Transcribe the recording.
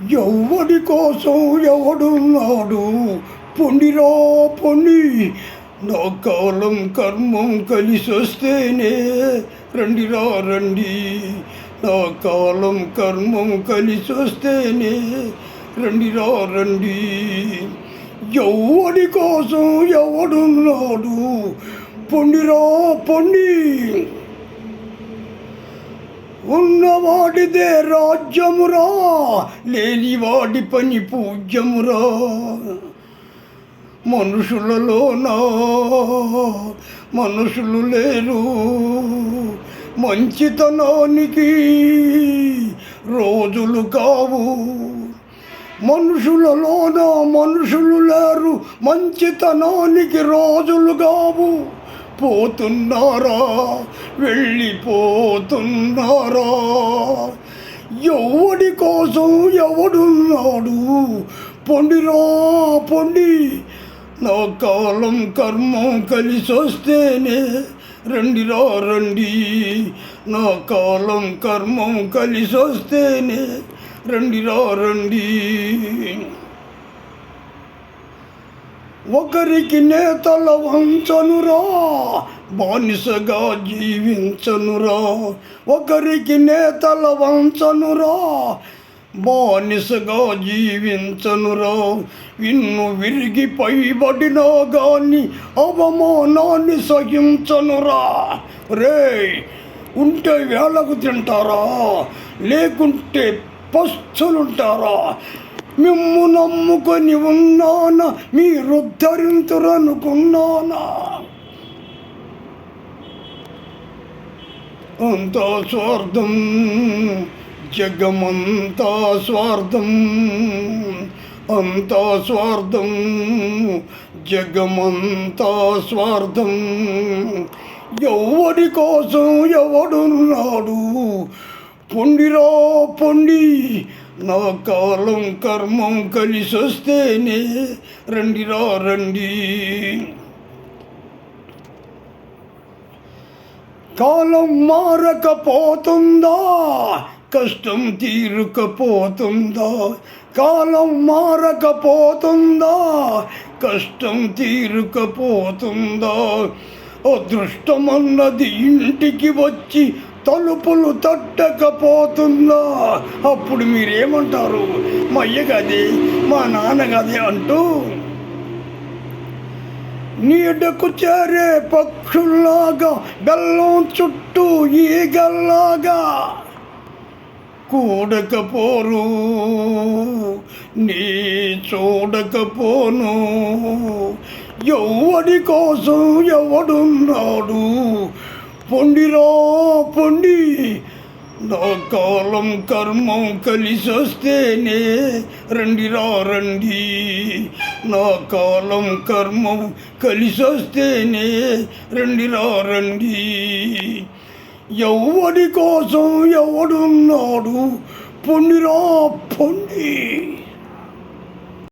ఎవడి కోసం ఎవడున్నాడు, పొండిరా పొండి. నా కాలం కర్మం కలిసొస్తేనే రండిరా రండి. నా కాలం కర్మం కలిసొస్తేనే రండిరా రండి. ఎవడి కోసం ఎవడున్నాడు, పొండిరా పొండి. ఉన్నవాడిదే రాజ్యమురా, లేనివాడి పని పూజ్యమురా. మనుషులలోనా మనుషులు లేరు, మంచితనానికి రోజులు కావు. మనుషులలోన మనుషులు లేరు, మంచితనానికి రోజులు కావు. పోతున్నారా, వెళ్ళిపోతున్నారా. ఎవడి కోసం ఎవడున్నాడు, పొండిరా పొండి. నా కాలం కర్మం కలిసొస్తేనే రండిరా రండి. నా కాలం కర్మం కలిసొస్తేనే రండిరా రండి. ఒకరికి నేతల వంచనురా, బానిసగా జీవించనురా. ఒకరికి నేతల వంచనురా, బానిసగా జీవించనురా. విన్ను విరిగి పైబడినా గాని అవమానాన్ని సహించనురా. రే, ఉంటే వేళకు తింటారా, లేకుంటే పస్తులుంటారా. మిమ్ము నమ్ముకొని ఉన్నానా, మీరుద్ధరింతురనుకున్నానా. అంతా స్వార్థం, జగమంతా స్వార్థం. అంతా స్వార్థం, జగమంతా స్వార్థం. ఎవడి కోసం ఎవడున్నాడు, పొండిరా పొండి. నా కాలం కర్మం కలిసొస్తేనే రండిరా రండి. కాలం మారకపోతుందా, కష్టం తీరుకపోతుందా. కాలం మారకపోతుందా, కష్టం తీరుకపోతుందా. అదృష్టమన్నది ఇంటికి వచ్చి తలుపులు తట్టకపోతుందా. అప్పుడు మీరేమంటారు, మా అయ్య గదే, మా నాన్న గదే అంటూ నీడకు చేరే పక్షుల్లాగా, బెల్లం చుట్టూ ఈగల్లాగా కూడకపోరు, నీ చూడకపోను. ఎవడి కోసం ఎవడున్నాడు, పొండిరా పొండి. నా కాలం కర్మం కలిసొస్తేనే రండిరా రండి. నా కాలం కర్మం కలిసొస్తేనే రండిరా రండి. ఎవడి కోసం ఎవడున్నాడు, పొండిరా పొండి.